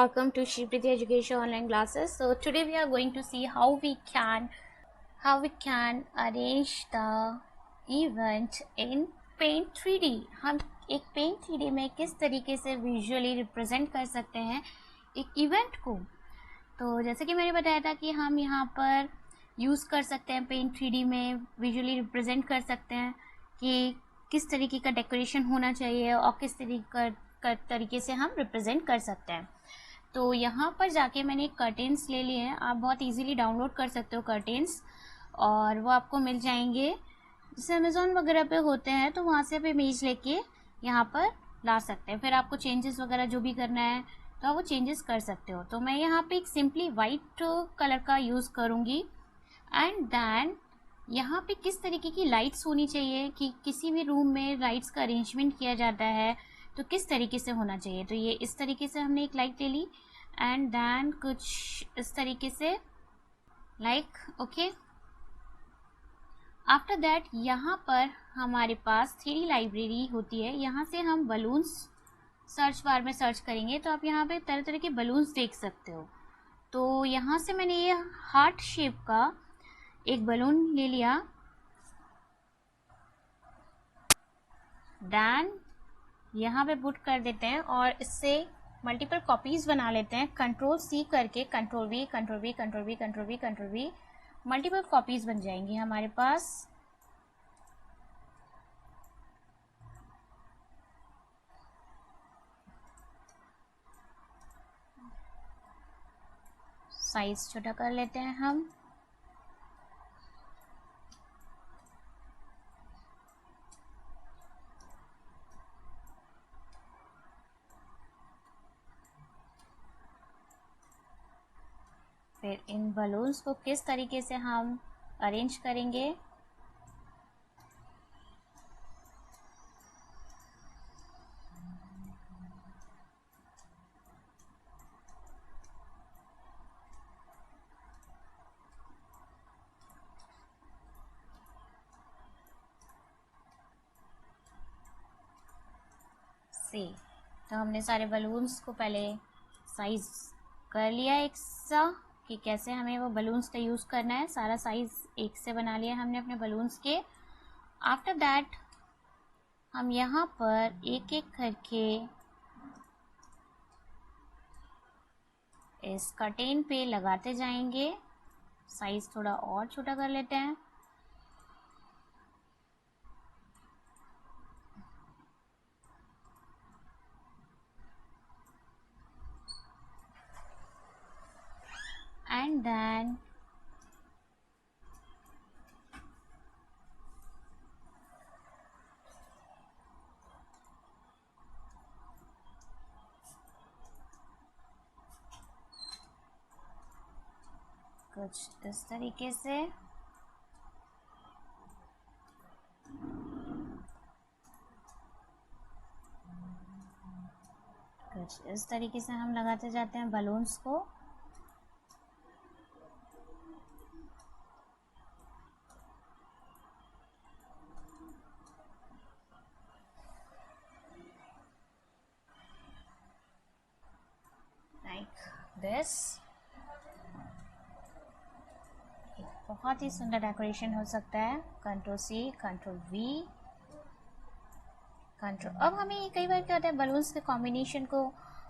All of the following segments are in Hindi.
welcome to Shripriti Education online classes. So today we are going to see how we can arrange the event in Paint 3D. हम एक Paint 3D में किस तरीके से विजुअली रिप्रेजेंट कर सकते हैं एक इवेंट को। तो जैसे कि मैंने बताया था कि हम यहाँ पर यूज़ कर सकते हैं Paint 3D में विजुअली रिप्रेजेंट कर सकते हैं कि किस तरीके का डेकोरेशन होना चाहिए और किस तरीके से हम रिप्रेजेंट कर सकते हैं। तो यहाँ पर जाके मैंने कर्टेन्स ले लिए हैं। आप बहुत इजीली डाउनलोड कर सकते हो कर्टेन्स, और वो आपको मिल जाएंगे जैसे अमेज़ॉन वगैरह पे होते हैं, तो वहाँ से आप इमेज लेके यहाँ पर ला सकते हैं। फिर आपको चेंजेस वगैरह जो भी करना है तो आप वो चेंजेस कर सकते हो। तो मैं यहाँ पे एक सिंपली वाइट कलर का यूज़ करूँगी। एंड देन यहाँ पे किस तरीके की लाइट्स होनी चाहिए कि किसी भी रूम में लाइट्स का अरेंजमेंट किया जाता है तो किस तरीके से होना चाहिए। तो ये इस तरीके से हमने एक लाइट ले ली एंड देन कुछ इस तरीके से लाइक ओके। आफ्टर दैट यहाँ पर हमारे पास 3D लाइब्रेरी होती है। यहाँ से हम बलून्स सर्च बार में सर्च करेंगे तो आप यहाँ पे तरह तरह के बलून्स देख सकते हो। तो यहाँ से मैंने ये हार्ट शेप का एक बलून ले लिया। देन यहाँ पे पुट कर देते हैं और इससे मल्टीपल कॉपीज़ बना लेते हैं। Ctrl+C करके Ctrl+V Ctrl+V Ctrl+V Ctrl+V Ctrl+V multiple copies बन जाएंगी हमारे पास। साइज छोटा कर लेते हैं हम। फिर इन बलून्स को किस तरीके से हम अरेंज करेंगे। तो हमने सारे बलून्स को पहले साइज कर लिया एक सा कि कैसे हमें वो बलून्स का यूज़ करना है। सारा साइज एक से बना लिया हमने अपने बलून्स के। आफ्टर दैट हम यहाँ पर एक एक करके इस कर्टेन पे लगाते जाएंगे। साइज थोड़ा और छोटा कर लेते हैं। एंड देन कुछ इस तरीके से हम लगाते जाते हैं बलून्स को। लाइक दिस बहुत ही सुंदर डेकोरेशन हो सकता है। Ctrl+C Ctrl+V Ctrl। अब हमें ये कई बार क्या होता है बलून्स के कॉम्बिनेशन को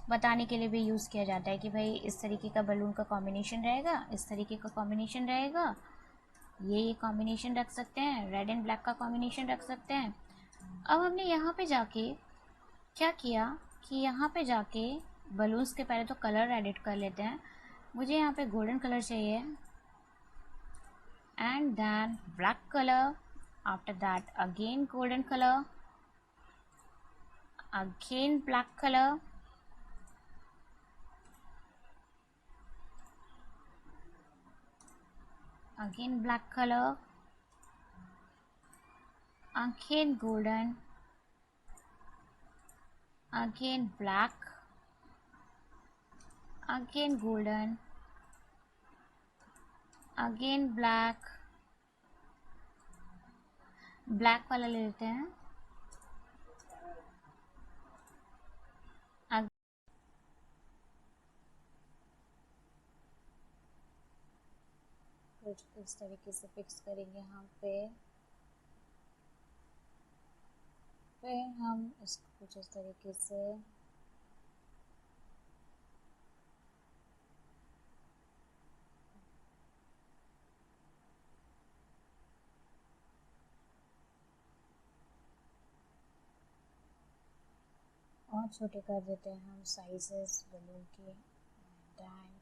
बताने के लिए भी यूज़ किया जाता है कि भाई इस तरीके का बलून का कॉम्बिनेशन रहेगा, इस तरीके का कॉम्बिनेशन रहेगा, ये कॉम्बिनेशन रख सकते हैं, रेड एंड ब्लैक का कॉम्बिनेशन रख सकते हैं। अब हमने यहाँ पे जाके क्या किया कि यहाँ पे जाके बलून्स के पहले तो कलर एडिट कर लेते हैं। मुझे यहाँ पे गोल्डन कलर चाहिए and then black color. After that again golden color, again black color, again black color, again golden, again black, again golden, again black वाला ले लेते हैं। कुछ इस तरीके से फिक्स करेंगे यहाँ पे। फिर हम इसको कुछ इस तरीके से और छोटे कर देते हैं हम साइजेस बलून के। डन।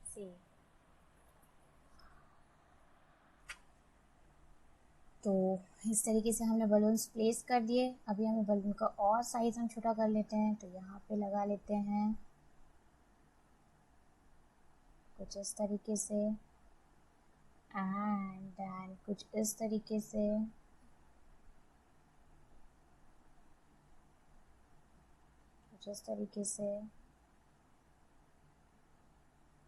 सी तो इस तरीके से हमने बलून्स प्लेस कर दिए। अभी हमें बलून का और साइज हम छोटा कर लेते हैं, तो यहाँ पे लगा लेते हैं कुछ इस तरीके से, एंड देन कुछ इस तरीके से, कुछ इस तरीके से,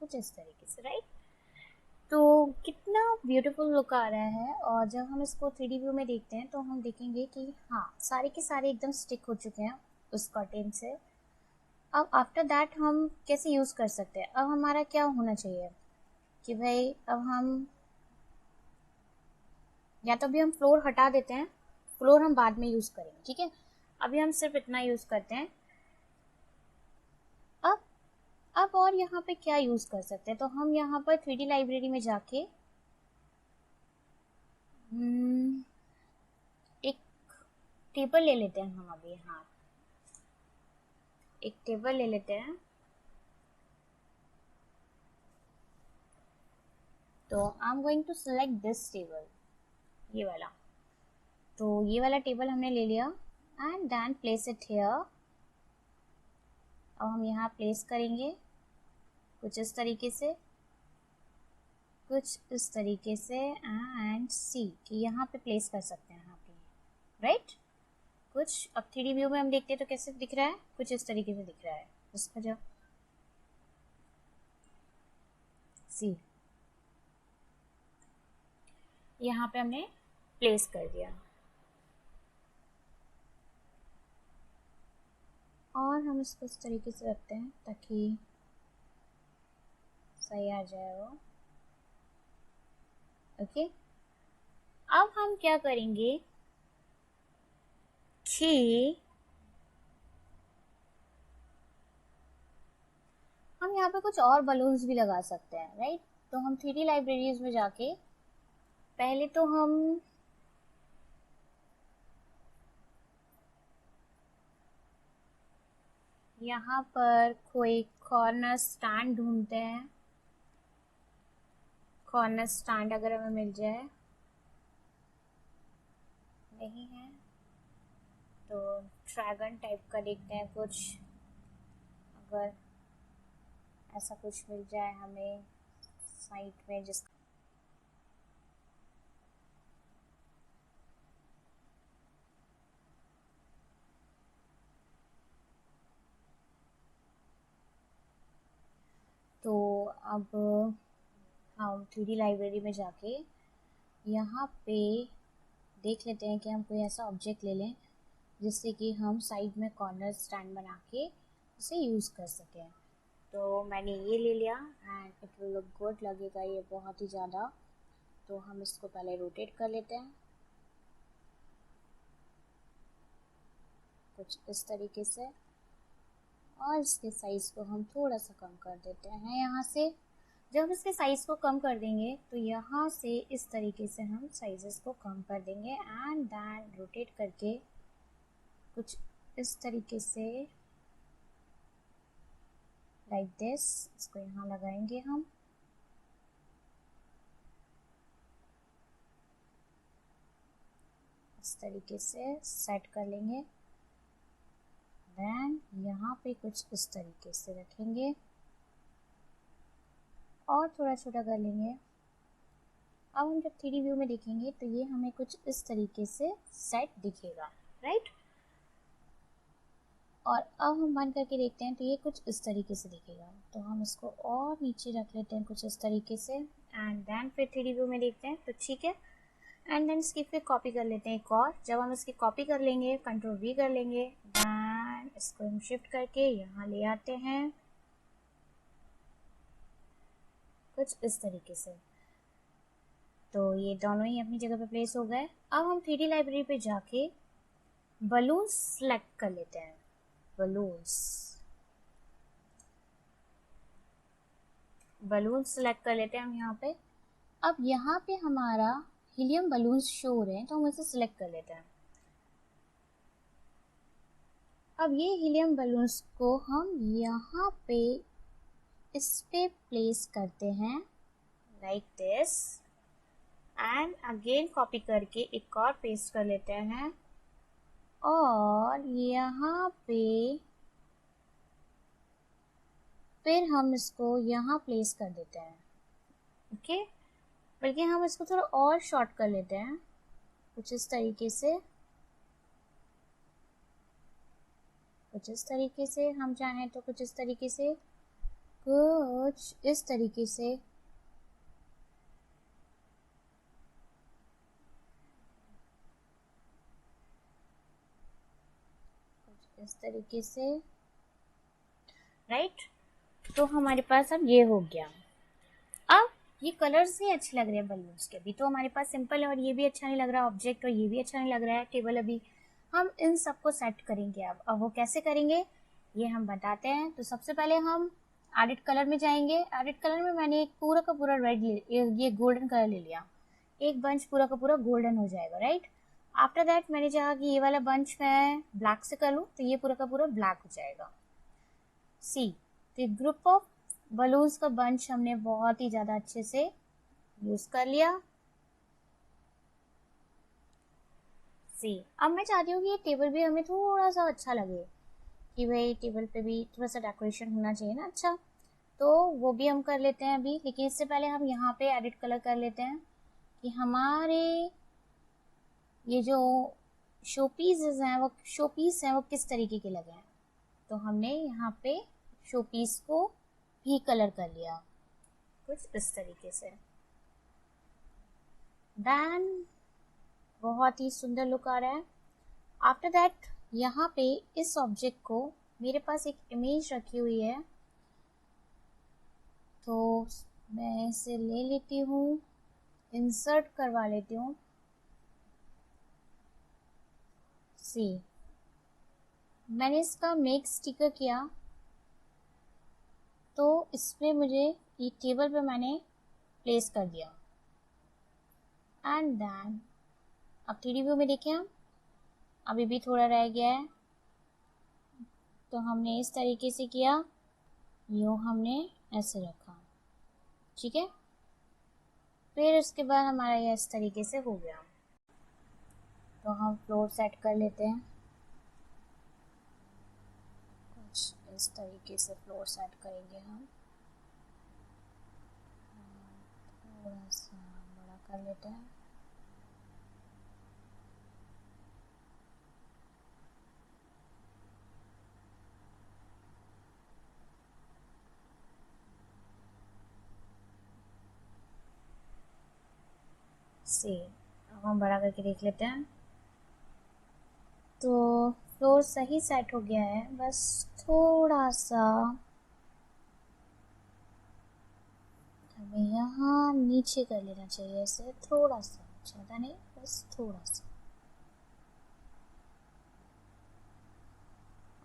कुछ इस तरीके से, राइट। तो कितना ब्यूटीफुल लुक आ रहा है। और जब हम इसको 3D व्यू में देखते हैं तो हम देखेंगे कि हाँ, सारे के सारे एकदम स्टिक हो चुके हैं उस कर्टेन से। अब आफ्टर दैट हम कैसे यूज़ कर सकते हैं? अब हमारा क्या होना चाहिए कि भाई अब हम या तो अभी हम फ्लोर हटा देते हैं, फ्लोर हम बाद में यूज़ करेंगे, ठीक है। अभी हम सिर्फ इतना यूज़ करते हैं। अब और यहाँ पे क्या यूज़ कर सकते हैं? तो हम यहाँ पर 3D लाइब्रेरी में जाके एक टेबल ले लेते हैं। हम अभी हाँ एक टेबल ले लेते हैं। तो I am going to select this table, ये वाला। तो ये वाला टेबल हमने ले लिया and then place it here. अब हम यहाँ प्लेस करेंगे कुछ इस तरीके से, कुछ इस तरीके से, एंड सी कि यहाँ पे प्लेस कर सकते हैं यहाँ पे, राइट। कुछ अब 3D व्यू में हम देखते हैं तो कैसे दिख रहा है, कुछ इस तरीके से दिख रहा है। इसका जो सी यहाँ पे हमने प्लेस कर दिया, और हम इसको इस तरीके से रखते हैं ताकि सही आ जाए वो। ओके, अब हम क्या करेंगे कि हम यहाँ पे कुछ और बलून्स भी लगा सकते हैं, राइट। तो हम 3D लाइब्रेरीज में जाके पहले तो हम यहाँ पर कोई कॉर्नर स्टैंड ढूंढते हैं। कॉर्नर स्टैंड अगर हमें मिल जाए, नहीं है तो ड्रैगन टाइप का देखते हैं कुछ। अगर ऐसा कुछ मिल जाए हमें साइड में जिस तो अब हम 3D लाइब्रेरी में जाके यहाँ पे देख लेते हैं कि हम कोई ऐसा ऑब्जेक्ट ले लें जिससे कि हम साइड में कॉर्नर स्टैंड बना के इसे यूज़ कर सकें। तो मैंने ये ले लिया and it will look good, लगेगा ये बहुत ही ज़्यादा। तो हम इसको पहले रोटेट कर लेते हैं कुछ इस तरीके से, और इसके साइज़ को हम थोड़ा सा कम कर देते हैं यहाँ से। जब हम इसके साइज़ को कम कर देंगे तो यहाँ से इस तरीके से हम साइज़ेस को कम कर देंगे एंड देन रोटेट करके कुछ इस तरीके से लाइक दिस इसको यहाँ लगाएंगे हम। इस तरीके से सेट कर लेंगे। देन यहाँ पे कुछ इस तरीके से रखेंगे और थोड़ा छोटा कर लेंगे। अब हम जब 3D व्यू में देखेंगे तो ये हमें कुछ इस तरीके से सेट दिखेगा, राइट। और अब हम बंद करके देखते हैं तो ये कुछ इस तरीके से दिखेगा। तो हम इसको और नीचे रख लेते हैं कुछ इस तरीके से एंड देन फिर 3D व्यू में देखते हैं तो ठीक है। एंड देन इसकी फिर कॉपी कर लेते हैं एक और। जब हम इसकी कॉपी कर लेंगे कंट्रोल V कर लेंगे, देन इसको हम शिफ्ट करके यहाँ ले आते हैं कुछ इस तरीके से। तो ये दोनों ही अपनी जगह पे प्लेस हो गए। अब हम 3D लाइब्रेरी पे जाके बलून्स सेलेक्ट कर लेते हैं। बलून्स सेलेक्ट कर लेते हैं हम यहाँ पे। अब यहाँ पे हमारा हीलियम बलून्स शो हो रहे हैं तो हम इसे सिलेक्ट कर लेते हैं। अब ये हीलियम बलून्स को हम यहाँ पे इस पे प्लेस करते हैं like this and again copy करके एक और पेस्ट कर लेते हैं और यहाँ पे फिर हम इसको यहाँ प्लेस कर देते हैं। ओके, बल्कि हम इसको थोड़ा और शॉर्ट कर लेते हैं कुछ इस तरीके से, हम चाहें तो कुछ इस तरीके से, कुछ इस तरीके से। इस तरीके से, राइट। तो हमारे पास अब ये हो गया। अब ये कलर्स ही अच्छे लग रहे हैं बलून्स के। अभी तो हमारे पास सिंपल है और ये भी अच्छा नहीं लग रहा ऑब्जेक्ट, और ये भी अच्छा नहीं लग रहा है टेबल। अभी हम इन सबको सेट करेंगे। अब वो कैसे करेंगे ये हम बताते हैं। तो सबसे पहले हम एडिट कलर में जाएंगे। एडिट कलर में मैंने एक पूरा का पूरा रेड ये गोल्डन कलर ले लिया। एक बंच पूरा का पूरा गोल्डन हो जाएगा, राइट। आफ्टर दैट मैंने चाहा कि ये वाला बंच मैं ब्लैक से कर लूँ तो ये पूरा का पूरा ब्लैक हो जाएगा। सी, तो ग्रुप ऑफ बलून्स का बंच हमने बहुत ही ज़्यादा अच्छे से यूज़ कर लिया। सी, अब मैं चाहती हूँ कि ये टेबल भी हमें थोड़ा सा अच्छा लगे कि भाई टेबल पे भी थोड़ा सा डेकोरेशन होना चाहिए ना अच्छा। तो वो भी हम कर लेते हैं अभी, लेकिन इससे पहले हम यहाँ पे एडिट कलर कर लेते हैं कि हमारे ये जो शोपीस हैं वो किस तरीके के लगे हैं। तो हमने यहाँ पे शोपीस को भी कलर कर लिया कुछ इस तरीके से। देन बहुत ही सुंदर लुक आ रहा है। आफ्टर दैट यहाँ पे इस ऑब्जेक्ट को, मेरे पास एक इमेज रखी हुई है तो मैं इसे ले लेती हूँ, इंसर्ट करवा लेती हूँ। सी, मैंने इसका मेक स्टिकर किया तो इसमें मुझे ये टेबल पे मैंने प्लेस कर दिया। एंड देन अब 3D व्यू में देखें हम, अभी भी थोड़ा रह गया है तो हमने इस तरीके से किया, यूँ हमने ऐसे रखा, ठीक है। फिर उसके बाद हमारा ये इस तरीके से हो गया। तो हम फ्लोर सेट कर लेते हैं कुछ इस तरीके से। फ्लोर सेट करेंगे हम, थोड़ा सा बड़ा कर लेते हैं। से अब हम बड़ा करके देख लेते हैं। तो फ्लोर सही सेट हो गया है, बस थोड़ा सा हमें यहाँ नीचे कर लेना चाहिए ऐसे, थोड़ा सा, ज़्यादा नहीं, बस थोड़ा सा।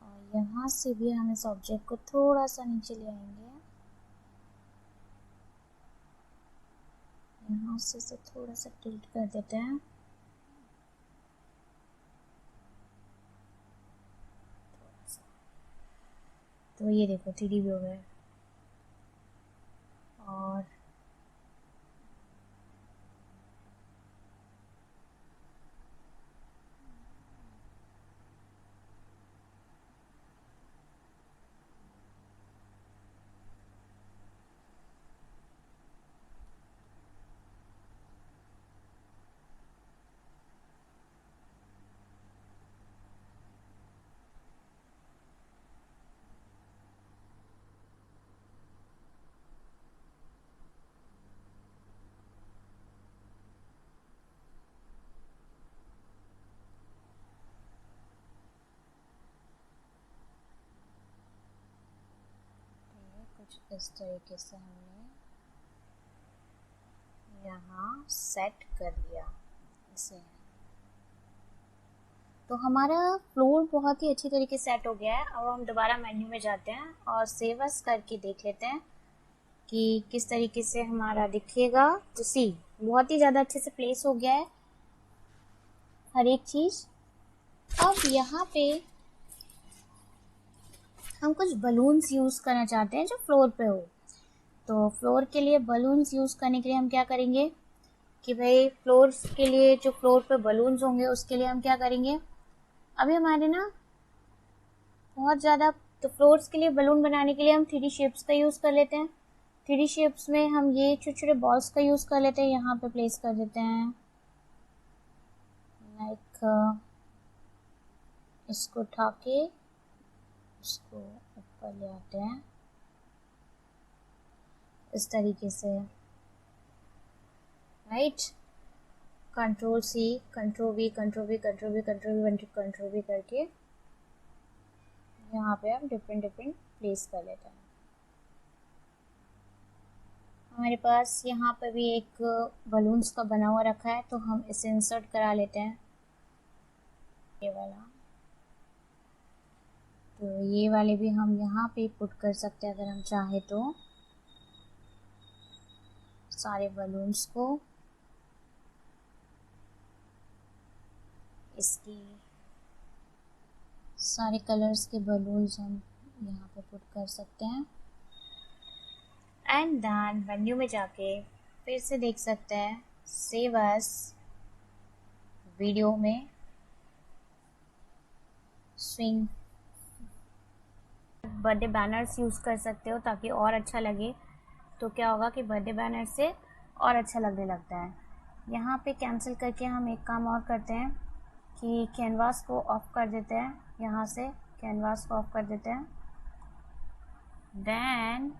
और यहाँ से भी हम इस ऑब्जेक्ट को थोड़ा सा नीचे ले आएंगे, यहाँ से थोड़ा सा टिल्ट कर देते हैं। तो ये देखो 3D व्यू है। और कुछ इस तरीके से हमने यहाँ सेट कर लिया इसे। तो हमारा फ्लोर बहुत ही अच्छी तरीके से सेट हो गया है। अब हम दोबारा मेन्यू में जाते हैं और सेव एज़ करके देख लेते हैं कि किस तरीके से हमारा दिखेगा। तो सी बहुत ही ज़्यादा अच्छे से प्लेस हो गया है हर एक चीज़। अब यहाँ पे हम कुछ बलून्स यूज़ करना चाहते हैं जो फ्लोर पे हो। तो फ्लोर के लिए बलून्स यूज़ करने के लिए हम क्या करेंगे कि भाई फ्लोर्स के लिए जो फ्लोर पे बलून्स होंगे उसके लिए हम क्या करेंगे, अभी हमारे ना बहुत ज़्यादा, तो फ्लोर्स के लिए बलून बनाने के लिए हम 3D शेप्स का यूज़ कर लेते हैं। 3D शेप्स में हम ये छोटे छोटे बॉल्स का यूज़ कर लेते हैं, यहाँ पे प्लेस कर देते हैं। लाइक इसको उठा के इसको ऊपर ले आते हैं इस तरीके से, right. Control C, control V, control V, control V, control V, control V करके यहाँ पे हम डिफरेंट प्लेस कर लेते हैं। हमारे पास यहाँ पे भी एक बलून्स का बना हुआ रखा है, तो हम इसे इंसर्ट करा लेते हैं, ये वाला। तो ये वाले भी हम यहाँ पे पुट कर सकते हैं अगर हम चाहे तो, सारे बलून्स को इसकी सारे कलर्स के बलून्स हम यहाँ पे पुट कर सकते हैं। एंड देन मेन्यू में जाके फिर से देख सकते हैं सेव एज़, वीडियो में स्विंग, बर्थडे बैनर्स यूज़ कर सकते हो ताकि और अच्छा लगे। तो क्या होगा कि बर्थडे बैनर से और अच्छा लगने लगता है। यहाँ पे कैंसिल करके हम एक काम और करते हैं कि कैनवास को ऑफ कर देते हैं, यहाँ से कैनवास को ऑफ कर देते हैं। देन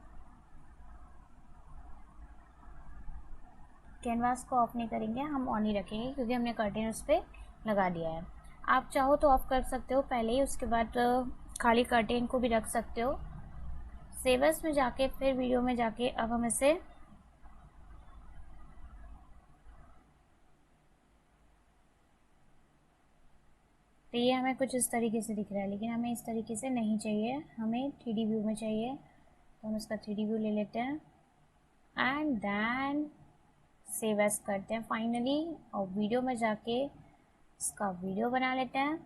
कैनवास को ऑफ नहीं करेंगे, हम ऑन ही रखेंगे क्योंकि हमने कर्टेन उस पर लगा दिया है। आप चाहो तो ऑफ कर सकते हो पहले ही, उसके बाद खाली कर्टेन को भी रख सकते हो। सेवर्स में जाके फिर वीडियो में जाके अब हम इसे तो ये हमें कुछ इस तरीके से दिख रहा है, लेकिन हमें इस तरीके से नहीं चाहिए, हमें 3D व्यू में चाहिए। तो हम इसका 3D व्यू ले लेते हैं एंड देन सेव एज करते हैं फाइनली, और वीडियो में जाके इसका वीडियो बना लेते हैं।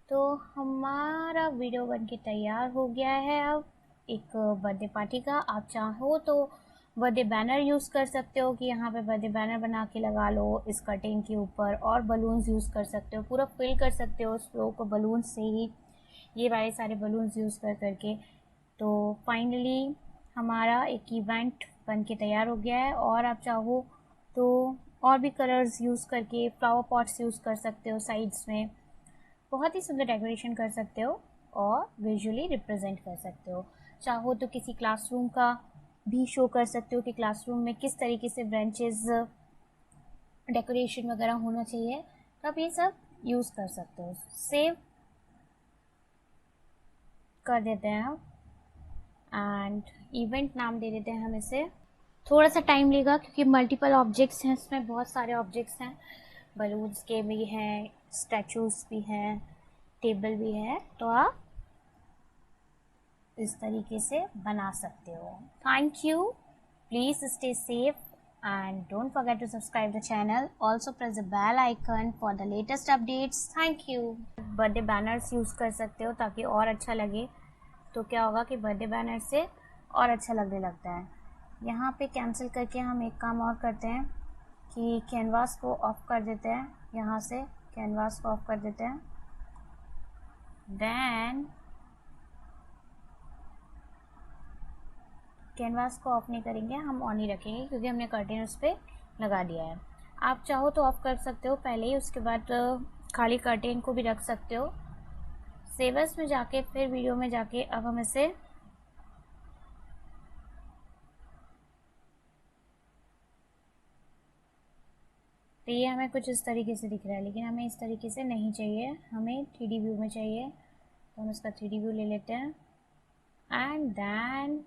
तो हमारा वीडियो बनके तैयार हो गया है अब एक बर्थडे पार्टी का। आप चाहो तो बर्थडे बैनर यूज़ कर सकते हो कि यहाँ पे बर्थडे बैनर बना के लगा लो इस कर्टेन के ऊपर, और बलून्स यूज़ कर सकते हो, पूरा फिल कर सकते हो उस फ्लोर को बलून से ही, ये वाले सारे बलून्स यूज़ कर करके। तो फाइनली हमारा एक इवेंट बन के तैयार हो गया है। और आप चाहो तो और भी कलर्स यूज़ करके फ्लावर पॉट्स यूज़ कर सकते हो साइड्स में, बहुत ही सुंदर डेकोरेशन कर सकते हो और विजुअली रिप्रेजेंट कर सकते हो। चाहो तो किसी क्लासरूम का भी शो कर सकते हो कि क्लासरूम में किस तरीके से ब्रांचेस डेकोरेशन वगैरह होना चाहिए, तो आप ये सब यूज़ कर सकते हो। सेव कर देते हैं एंड इवेंट नाम दे देते हैं हम इसे। थोड़ा सा टाइम लेगा क्योंकि मल्टीपल ऑब्जेक्ट्स हैं, इसमें बहुत सारे ऑब्जेक्ट्स हैं, बलून्स के भी हैं, स्टैचूज़ भी हैं, टेबल भी है, तो आप इस तरीके से बना सकते हो। Thank you, please stay safe and don't forget to subscribe the channel. Also press the bell icon for the latest updates. Thank you. Birthday banners use कर सकते हो ताकि और अच्छा लगे। तो क्या होगा कि बर्थडे बैनर से और अच्छा लगने लगता है। यहाँ पे कैंसिल करके हम एक काम और करते हैं कि कैनवास को ऑफ कर देते हैं। यहाँ से कैनवास को ऑफ कर देते हैं। देन कैनवास को ऑफ नहीं करेंगे, हम ऑन ही रखेंगे क्योंकि हमने कर्टेन उस पर लगा दिया है। आप चाहो तो ऑफ कर सकते हो पहले ही, उसके बाद खाली कर्टेन को भी रख सकते हो। सेवर्स में जाके फिर वीडियो में जाके अब हम इसे तो ये हमें कुछ इस तरीके से दिख रहा है, लेकिन हमें इस तरीके से नहीं चाहिए, हमें 3D व्यू में चाहिए। तो हम इसका 3D व्यू ले लेते हैं एंड देन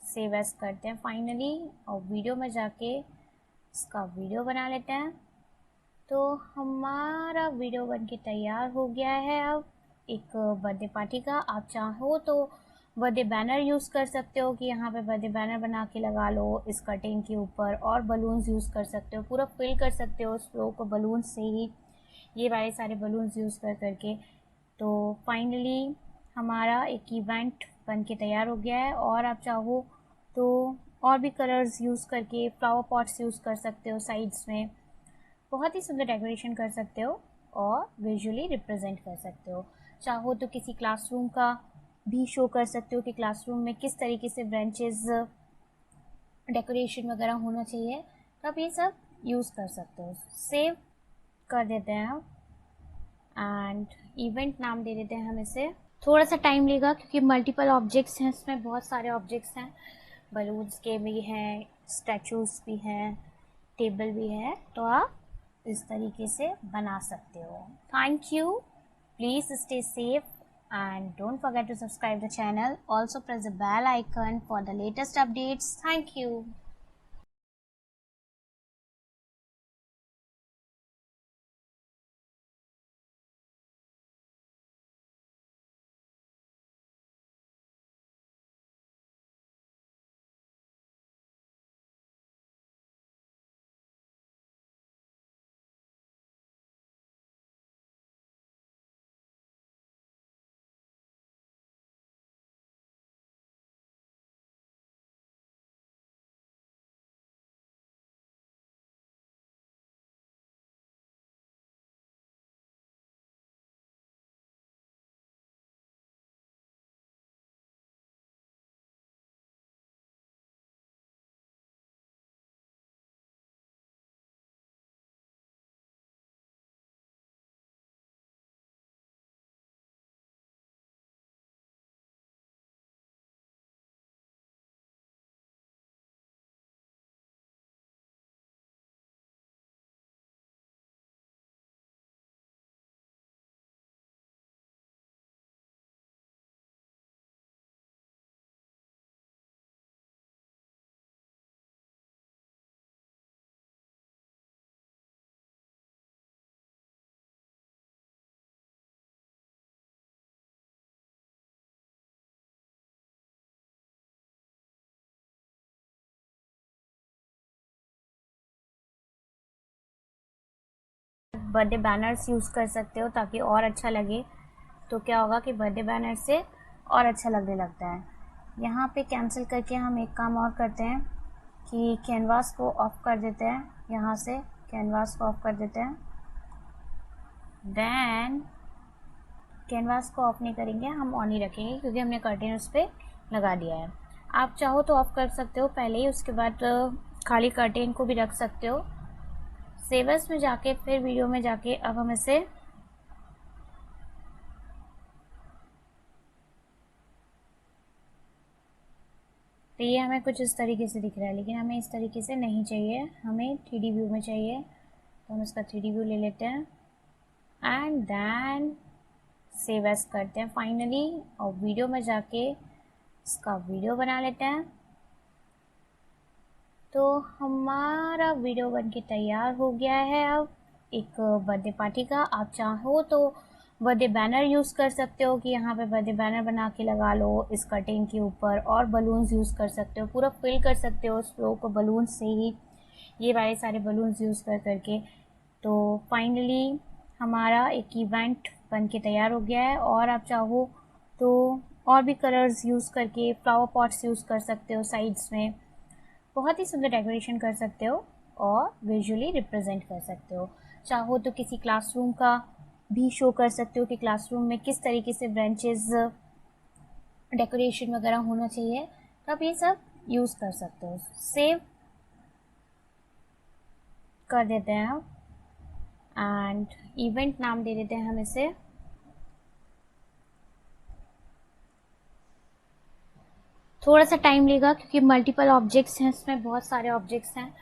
सेव एज करते हैं फाइनली, और वीडियो में जाके इसका वीडियो बना लेते हैं। तो हमारा वीडियो बनके तैयार हो गया है अब एक बर्थडे पार्टी का। आप चाहो तो बर्थडे बैनर यूज़ कर सकते हो कि यहाँ पे बर्थडे बैनर बना के लगा लो इस कर्टेन के ऊपर, और बलून्स यूज़ कर सकते हो, पूरा फिल कर सकते हो उस फ्लो को बलून से ही, ये वाले सारे बलून्स यूज़ कर करके। तो फाइनली हमारा एक इवेंट बन के तैयार हो गया है। और आप चाहो तो और भी कलर्स यूज़ करके फ्लावर पॉट्स यूज़ कर सकते हो साइड्स में, बहुत ही सुंदर डेकोरेशन कर सकते हो और विजुअली रिप्रेजेंट कर सकते हो। चाहो तो किसी क्लासरूम का भी शो कर सकते हो कि क्लासरूम में किस तरीके से ब्रांचेस डेकोरेशन वगैरह होना चाहिए, तो आप ये सब यूज़ कर सकते हो। सेव कर देते हैं आप एंड इवेंट नाम दे देते हैं हम इसे। थोड़ा सा टाइम लेगा क्योंकि मल्टीपल ऑब्जेक्ट्स हैं, इसमें बहुत सारे ऑब्जेक्ट्स हैं, बलून्स के भी हैं, स्टैचूज भी हैं, टेबल भी है, तो आप इस तरीके से बना सकते हो। Thank you, please stay safe and don't forget to subscribe the channel. Also press the bell icon for the latest updates. Thank you. Birthday banners use कर सकते हो ताकि और अच्छा लगे। तो क्या होगा कि बर्थडे बैनर से और अच्छा लगने लगता है। यहाँ पे कैंसिल करके हम एक काम और करते हैं कि कैनवास को ऑफ कर देते हैं। यहाँ से कैनवास को ऑफ कर देते हैं। देन कैनवास को ऑफ नहीं करेंगे, हम ऑन ही रखेंगे क्योंकि हमने कर्टेन उस पर लगा दिया है। आप चाहो तो ऑफ कर सकते हो पहले ही, उसके बाद खाली कर्टेन को भी रख सकते हो। सेवर्स में जाके फिर वीडियो में जाके अब हम इसे तो ये हमें कुछ इस तरीके से दिख रहा है, लेकिन हमें इस तरीके से नहीं चाहिए, हमें 3D व्यू में चाहिए। तो हम इसका 3D व्यू ले लेते हैं एंड देन सेव एज करते हैं फाइनली, और वीडियो में जाके इसका वीडियो बना लेते हैं। तो हमारा वीडियो बनके तैयार हो गया है अब एक बर्थडे पार्टी का। आप चाहो तो बर्थडे बैनर यूज़ कर सकते हो कि यहाँ पे बर्थडे बैनर बना के लगा लो इस कर्टेन के ऊपर, और बलून्स यूज़ कर सकते हो, पूरा फिल कर सकते हो उस फ्लो को बलून्स से ही, ये वाले सारे बलून्स यूज़ कर करके। तो फाइनली हमारा एक इवेंट बन के तैयार हो गया है, और आप चाहो तो और भी कलर्स यूज़ करके फ्लावर पॉट्स यूज़ कर सकते हो साइड्स में, बहुत ही सुंदर डेकोरेशन कर सकते हो और विजुअली रिप्रेजेंट कर सकते हो। चाहो तो किसी क्लासरूम का भी शो कर सकते हो कि क्लासरूम में किस तरीके से ब्रांचेस डेकोरेशन वगैरह होना चाहिए, तो आप ये सब यूज़ कर सकते हो। सेव कर देते हैं आप, एंड इवेंट नाम दे देते हैं हम इसे। थोड़ा सा टाइम लेगा क्योंकि मल्टीपल ऑब्जेक्ट्स हैं, इसमें बहुत सारे ऑब्जेक्ट्स हैं,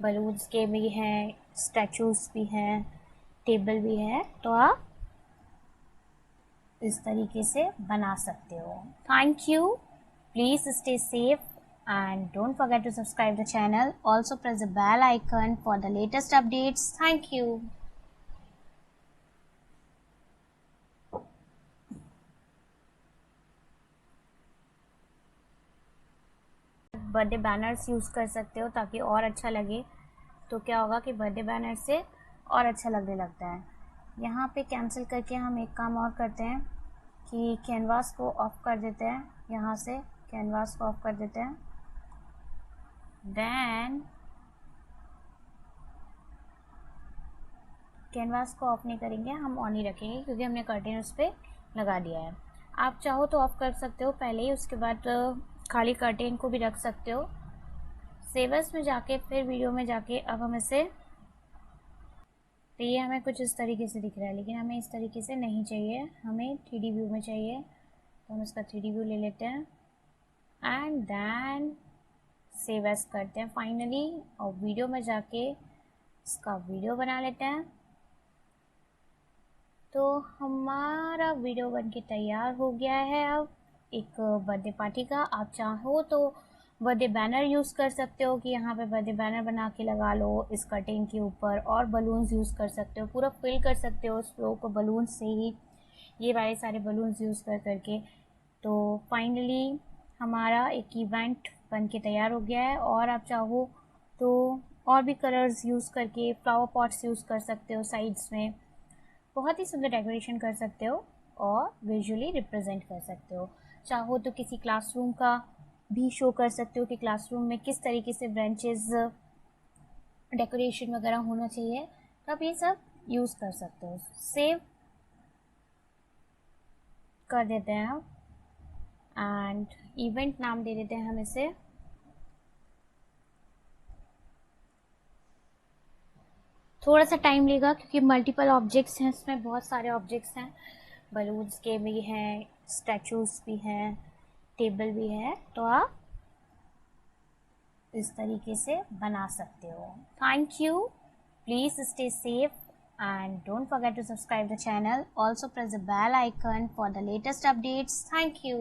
बलून्स के भी हैं, स्टैचूज भी हैं, टेबल भी है, तो आप इस तरीके से बना सकते हो। Thank you, please stay safe and don't forget to subscribe the channel. Also press the bell icon for the latest updates. Thank you. Birthday banners use कर सकते हो ताकि और अच्छा लगे। तो क्या होगा कि बर्थडे बैनर से और अच्छा लगने लगता है। यहाँ पे कैंसिल करके हम एक काम और करते हैं कि कैनवास को ऑफ कर देते हैं, यहाँ से कैनवास को ऑफ कर देते हैं। देन कैनवास को ऑफ नहीं करेंगे, हम ऑन ही रखेंगे क्योंकि हमने कर्टेन उस पर लगा दिया है। आप चाहो तो ऑफ कर सकते हो पहले ही, उसके बाद खाली कर्टेन को भी रख सकते हो। सेवर्स में जाके फिर वीडियो में जाके अब हम इसे, तो ये हमें कुछ इस तरीके से दिख रहा है, लेकिन हमें इस तरीके से नहीं चाहिए, हमें 3D व्यू में चाहिए। तो हम इसका 3D व्यू ले लेते हैं एंड देन सेव एज करते हैं फाइनली, और वीडियो में जाके इसका वीडियो बना लेते हैं। तो हमारा वीडियो बन के तैयार हो गया है अब एक बर्थडे पार्टी का। आप चाहो तो बर्थडे बैनर यूज़ कर सकते हो कि यहाँ पे बर्थडे बैनर बना के लगा लो इस कर्टेन के ऊपर, और बलून्स यूज़ कर सकते हो, पूरा फिल कर सकते हो उस फ्लो को बलून्स से ही, ये वाले सारे बलून्स यूज़ कर करके। तो फाइनली हमारा एक इवेंट बन के तैयार हो गया है, और आप चाहो तो और भी कलर्स यूज़ करके फ्लावर पॉट्स यूज़ कर सकते हो साइड्स में, बहुत ही सुंदर डेकोरेशन कर सकते हो और विजुअली रिप्रेजेंट कर सकते हो। चाहो तो किसी क्लासरूम का भी शो कर सकते हो कि क्लासरूम में किस तरीके से ब्रांचेस डेकोरेशन वगैरह होना चाहिए, तो आप ये सब यूज़ कर सकते हो। सेव कर देते हैं आप, एंड इवेंट नाम दे देते हैं हम इसे। थोड़ा सा टाइम लेगा क्योंकि मल्टीपल ऑब्जेक्ट्स हैं, इसमें बहुत सारे ऑब्जेक्ट्स हैं, बलून्स के भी हैं, स्टैचूज भी हैं, टेबल भी है, तो आप इस तरीके से बना सकते हो। Thank you, please stay safe and don't forget to subscribe the channel. Also press the bell icon for the latest updates. Thank you.